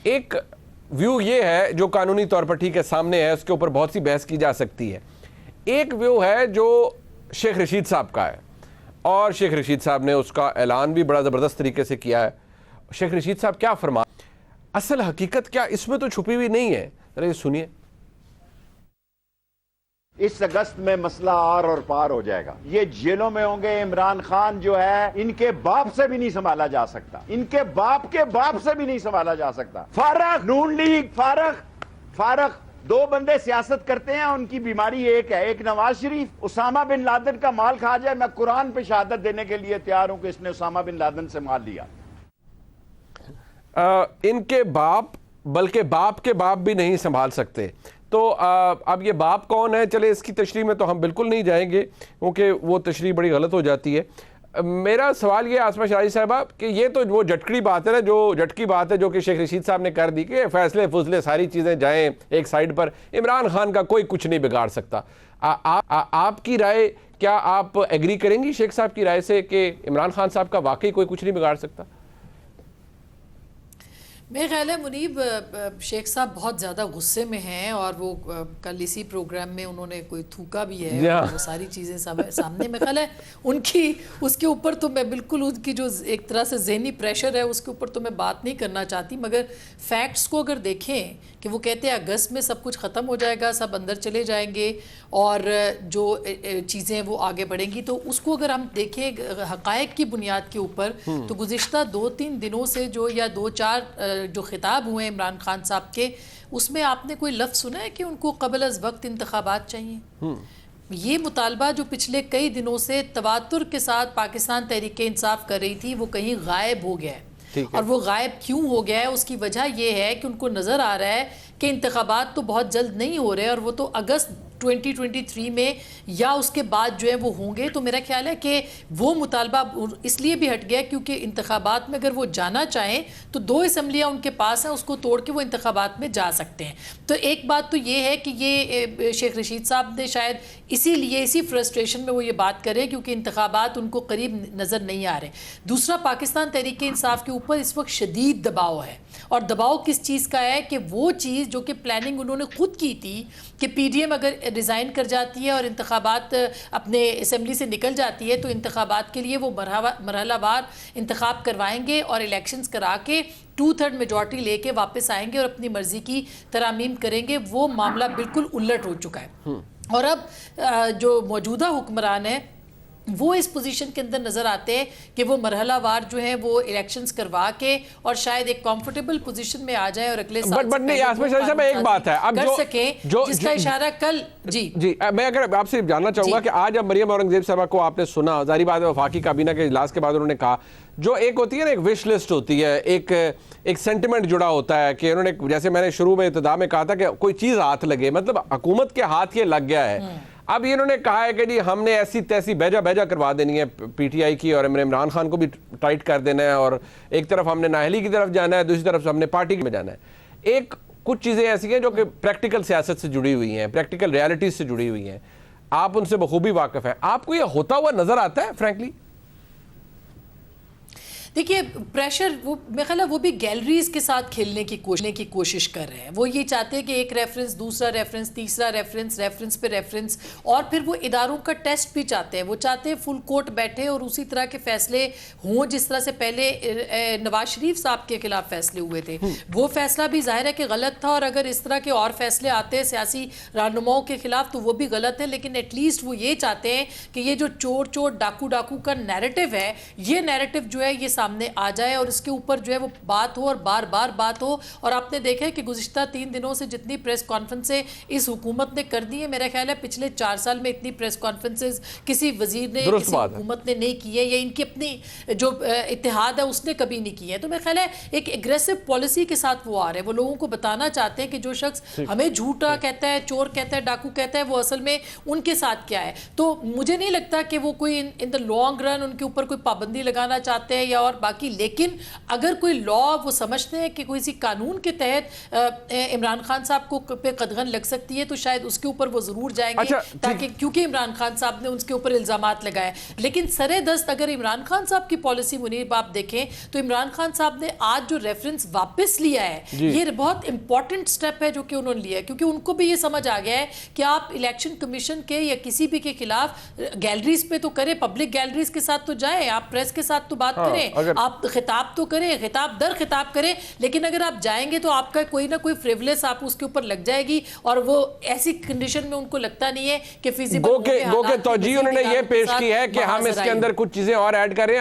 ایک ویو یہ ہے جو قانونی طور پر ٹھیک ہے سامنے ہے, اس کے اوپر بہت سی بحث کی جا سکتی ہے. ایک ویو ہے جو شیخ رشید صاحب کا ہے, اور شیخ رشید صاحب نے اس کا اعلان بھی بڑا زبردست طریقے سے کیا ہے. شیخ رشید صاحب کیا فرما, اصل حقیقت کیا اس میں تو چھپی ہوئی نہیں ہے, ذرا یہ سنیے. اس اگست میں مسئلہ آر اور پار ہو جائے گا. یہ جیلوں میں ہوں گے. عمران خان جو ہے ان کے باپ سے بھی نہیں سنبھالا جا سکتا, ان کے باپ سے بھی نہیں سنبھالا جا سکتا. فارغ نون لیگ, فارغ دو بندے سیاست کرتے ہیں, ان کی بیماری ایک ہے, ایک نواز شریف. اسامہ بن لادن کا مال کھا جائے, میں قرآن پہ شہادت دینے کے لیے تیار ہوں کہ اس نے اسامہ بن لادن سے مال لیا. ان کے باپ, بلکہ باپ کے باپ بھی نہیں سنبھال سکتے. تو اب یہ باپ کون ہے, چلے اس کی تشریح میں تو ہم بالکل نہیں جائیں گے کیونکہ وہ تشریح بڑی غلط ہو جاتی ہے. میرا سوال یہ آسمہ شاہی صاحبہ کہ یہ تو وہ جٹکی بات ہے نا, جو جٹکی بات ہے جو کہ شیخ رشید صاحب نے کر دی کہ فیصلے فضلے ساری چیزیں جائیں ایک سائیڈ پر, عمران خان کا کوئی کچھ نہیں بگاڑ سکتا. آپ کی رائے, کیا آپ ایگری کریں گی شیخ صاحب کی رائے سے کہ عمران خان صاحب کا واقعی کوئی کچھ نہیں بگاڑ سکتا؟ میرے خیال ہے منیب شیخ صاحب بہت زیادہ غصے میں ہیں, اور وہ کل اسی پروگرام میں انہوں نے کوئی تھوکا بھی ہے, وہ ساری چیزیں سامنے. میں خیال ہے ان کی اس کے اوپر تو میں بالکل ان کی جو ایک طرح سے ذہنی پریشر ہے اس کے اوپر تو میں بات نہیں کرنا چاہتی, مگر فیکٹس کو اگر دیکھیں کہ وہ کہتے ہیں اگست میں سب کچھ ختم ہو جائے گا, سب اندر چلے جائیں گے اور جو چیزیں وہ آگے بڑھیں گی, تو اس کو اگر ہم دیکھیں حقائق کی بنیاد کے اوپر تو گزشتہ 2-3 دنوں سے جو یا 2-4 جو خطاب ہوئے عمران خان صاحب کے, اس میں آپ نے کوئی لفظ سنا ہے کہ ان کو قبل از وقت انتخابات چاہیے؟ یہ مطالبہ جو پچھلے کئی دنوں سے تواتر کے ساتھ پاکستان تحریک انصاف کر رہی تھی وہ کہیں غائب ہو گیا ہے. اور وہ غائب کیوں ہو گیا ہے, اس کی وجہ یہ ہے کہ ان کو نظر آ رہا ہے کہ انتخابات تو بہت جلد نہیں ہو رہے, اور وہ تو اگست 2023 میں یا اس کے بعد جو ہے وہ ہوں گے. تو میرا خیال ہے کہ وہ مطالبہ اس لیے بھی ہٹ گیا کیونکہ انتخابات میں اگر وہ جانا چاہیں تو 2 اسمبلیاں ان کے پاس ہیں, اس کو توڑ کے وہ انتخابات میں جا سکتے ہیں. تو ایک بات تو یہ ہے کہ یہ شیخ رشید صاحب نے شاید اسی لیے اسی فرسٹریشن میں وہ یہ بات کرے کیونکہ انتخابات ان کو قریب نظر نہیں آ رہے. دوسرا, پاکستان تحریک انصاف کے اوپر اس وقت شدید دباؤ ہے, اور دباؤ کس چیز کا ہے کہ وہ چیز جو کہ پلاننگ انہوں نے خود کی تھی کہ پی ڈی ایم اگر ریزائن کر جاتی ہے اور انتخابات اپنے اسمبلی سے نکل جاتی ہے تو انتخابات کے لیے وہ مرحلہ وار انتخاب کروائیں گے اور الیکشنز کرا کے 2/3 میجورٹی لے کے واپس آئیں گے اور اپنی مرضی کی ترامیم کریں گے. وہ معاملہ بالکل الٹ ہو چکا ہے, اور اب جو موجودہ حکمران ہیں وہ اس پوزیشن کے اندر نظر آتے ہیں کہ وہ مرحلہ وار جو ہیں وہ الیکشنز کروا کے اور شاید ایک کمفرٹیبل پوزیشن میں آ جائیں اور اگلے سال ایک بات ہے اب کر سکیں, جس کا اشارہ کل جی میں اگر آپ سے جاننا چاہوں گا کہ آج اب مریم اورنگزیب صاحبہ کو آپ نے سنا, ظاہری بات ہے وفاقی کابینہ کے اجلاس کے بعد انہوں نے کہا, جو ایک ہوتی ہے نا ایک وش لسٹ ہوتی ہے, ایک سینٹیمنٹ جڑا ہوتا ہے کہ انہوں نے, جیسے میں نے شروع میں ابتدا میں کہا تھا کہ کوئی چیز ہاتھ لگے, مطلب حکومت کے ہاتھ یہ لگ گیا ہے. اب انہوں نے کہا ہے کہ جی ہم نے ایسی تیسی بیجا کروا دینی ہے پی ٹی آئی کی, اور عمران خان کو بھی ٹائٹ کر دینا ہے, اور ایک طرف ہم نے نااہلی کی طرف جانا ہے, دوسری طرف ہم نے پارٹی میں جانا ہے. ایک کچھ چیزیں ایسی ہیں جو کہ پریکٹیکل سیاست سے جڑی ہوئی ہیں, پریکٹیکل ریالٹیز سے جڑی ہوئی ہیں, آپ ان سے بخوبی واقف ہیں. آپ کو یہ ہوتا ہوا نظر آتا ہے فرینکلی؟ دیکھیے پریشر وہ میرا خیال ہے وہ بھی گیلریز کے ساتھ کھیلنے کی کوشش کر رہے ہیں. وہ یہ چاہتے ہیں کہ ایک ریفرنس, دوسرا ریفرنس, تیسرا ریفرنس پہ ریفرنس, اور پھر وہ اداروں کا ٹیسٹ بھی چاہتے ہیں. وہ چاہتے ہیں فل کورٹ بیٹھے اور اسی طرح کے فیصلے ہوں جس طرح سے پہلے نواز شریف صاحب کے خلاف فیصلے ہوئے تھے. وہ فیصلہ بھی ظاہر ہے کہ غلط تھا, اور اگر اس طرح کے اور فیصلے آتے ہیں سیاسی رہنماؤں کے خلاف تو وہ بھی غلط ہے. لیکن ایٹ لیسٹ وہ یہ چاہتے ہیں کہ یہ جو چور ڈاکو کا نیریٹو ہے, یہ نیریٹو جو ہے یہ سامنے آ جائے اور اس کے اوپر جو ہے وہ بات ہو اور بار بار بات ہو. اور آپ نے دیکھا ہے کہ گزشتہ 3 دنوں سے جتنی پریس کانفرنسیں اس حکومت نے کر دی ہیں, میرا خیال ہے پچھلے 4 سال میں اتنی پریس کانفرنسز کسی وزیر نے, کسی حکومت نے نہیں کی ہے, یا ان کی اپنی جو اتحاد ہے اس نے کبھی نہیں کی ہے. تو میرا خیال ہے ایک ایگریسو پالیسی کے ساتھ وہ آ رہے ہیں. وہ لوگوں کو بتانا چاہتے ہیں کہ جو شخص ہمیں جھوٹا کہتا ہے, چور کہتا ہے, ڈاکو کہتا ہے, وہ اصل میں ان کے ساتھ کیا ہے. تو مجھے نہیں لگتا کہ وہ کوئی ان دا لانگ رن ان کے اوپر کوئی پابندی لگانا چاہتے ہیں, یا اور باقی. لیکن اگر کوئی لا وہ سمجھتے ہیں کہ کوئی سی قانون کے تحت عمران خان صاحب کو پہ قدغن لگ سکتی ہے تو شاید اس کے اوپر وہ ضرور جائیں گے, تاکہ کیونکہ عمران خان صاحب نے اس کے اوپر الزامات لگائے. لیکن سرے دست اگر عمران خان صاحب کی پالیسی منیب آپ دیکھیں تو عمران خان صاحب نے آج جو ریفرنس واپس لیا ہے یہ بہت امپورٹنٹ سٹیپ ہے جو کہ انہوں نے لیا ہے, کیونکہ ان کو بھی یہ سمجھ آ گیا ہے کہ آپ الیکشن کمیشن کے یا کسی بھی کے خلاف گیلریز پہ تو کریں, پبلک گیلریز کے ساتھ تو جائیں, آپ پریس کے ساتھ تو بات کریں, آپ خطاب تو کریں, خطاب در خطاب کریں, لیکن اگر آپ جائیں گے تو آپ کا کوئی نہ کوئی فریولس آپ اس کے اوپر لگ جائے گی, اور وہ ایسی کنڈیشن میں ان کو لگتا نہیں ہے کہ فیزیبل گو کہ توجیہ انہوں نے یہ پیش کی ہے کہ ہم اس کے اندر کچھ چیزیں اور ایڈ کریں.